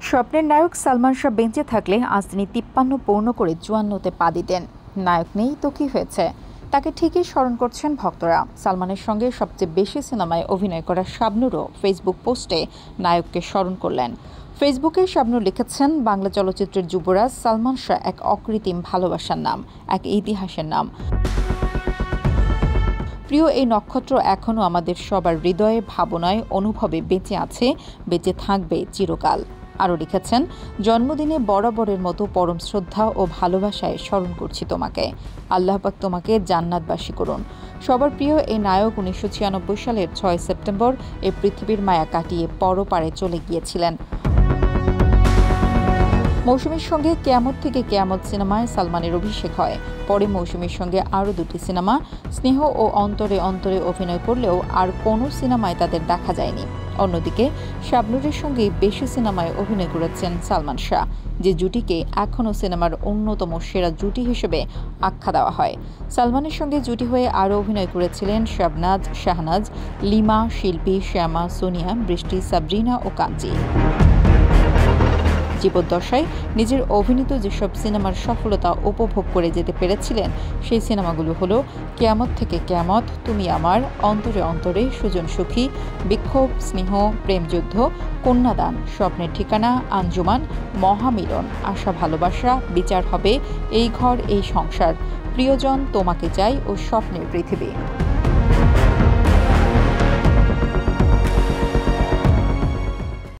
স্বপ্নের নায়ক সালমান শাহ বেঁচে থাকলে আজ তিনি ৫৩ পূর্ণ করে ৫৪তে পা দিতেন। নায়ক নেই তো কি হয়েছে, তাকে ঠিকই স্মরণ করছেন ভক্তরা। সালমানের সঙ্গে সবচেয়ে বেশি সিনেমায় অভিনয় করা শাবনূরও ফেসবুক পোস্টে নায়ককে স্মরণ করলেন। ফেসবুকে শাবনূর লিখেছেন, বাংলা চলচ্চিত্রের যুবরাজ সালমান শাহ এক অকৃত্রিম ভালোবাসার নাম, এক ইতিহাসের নাম। প্রিয় এই নক্ষত্র এখনও আমাদের সবার হৃদয়ে, ভাবনায়, অনুভবে বেঁচে আছে, বেঁচে থাকবে চিরকাল। আরও লিখেছেন, জন্মদিনে বরাবরের মতো পরম শ্রদ্ধা ও ভালোবাসায় স্মরণ করছি তোমাকে। আল্লাহ পাক তোমাকে জান্নাতবাসী করুন। সবার প্রিয় এই নায়ক ১৯৯৬ সালের ৬ সেপ্টেম্বর এই পৃথিবীর মায়া কাটিয়ে পরপারে চলে গিয়েছিলেন। মৌসুমীর সঙ্গে কেয়ামত থেকে কেয়ামত সিনেমায় সালমানের অভিষেক হয়। পরে মৌসুমীর সঙ্গে আরও দুটি সিনেমা স্নেহ ও অন্তরে অন্তরে অভিনয় করলেও আর কোনো সিনেমায় তাদের দেখা যায়নি। অন্যদিকে শাবনূরের সঙ্গে বেশি সিনেমায় অভিনয় করেছেন সালমান শাহ, যে জুটিকে এখনও সিনেমার অন্যতম সেরা জুটি হিসেবে আখ্যা দেওয়া হয়। সালমানের সঙ্গে জুটি হয়ে আরও অভিনয় করেছিলেন শাবনাজ, শাহনাজ, লিমা, শিল্পী, শ্যামা, সোনিয়া, বৃষ্টি, সাবরিনা ও কাঞ্চি। জীবদ্দশায় নিজের অভিনীত যেসব সিনেমার সফলতা উপভোগ করে যেতে পেরেছিলেন সেই সিনেমাগুলো হলো কেয়ামত থেকে কেয়ামত, তুমি আমার, অন্তরে অন্তরে, সুজন সুখী, বিক্ষোভ, স্নেহ, প্রেমযুদ্ধ, কন্যাদান, স্বপ্নের ঠিকানা, আঞ্জুমান, মহামিলন, আশা ভালোবাসা, বিচার হবে, এই ঘর এই সংসার, প্রিয়জন, তোমাকে চাই ও স্বপ্নের পৃথিবী।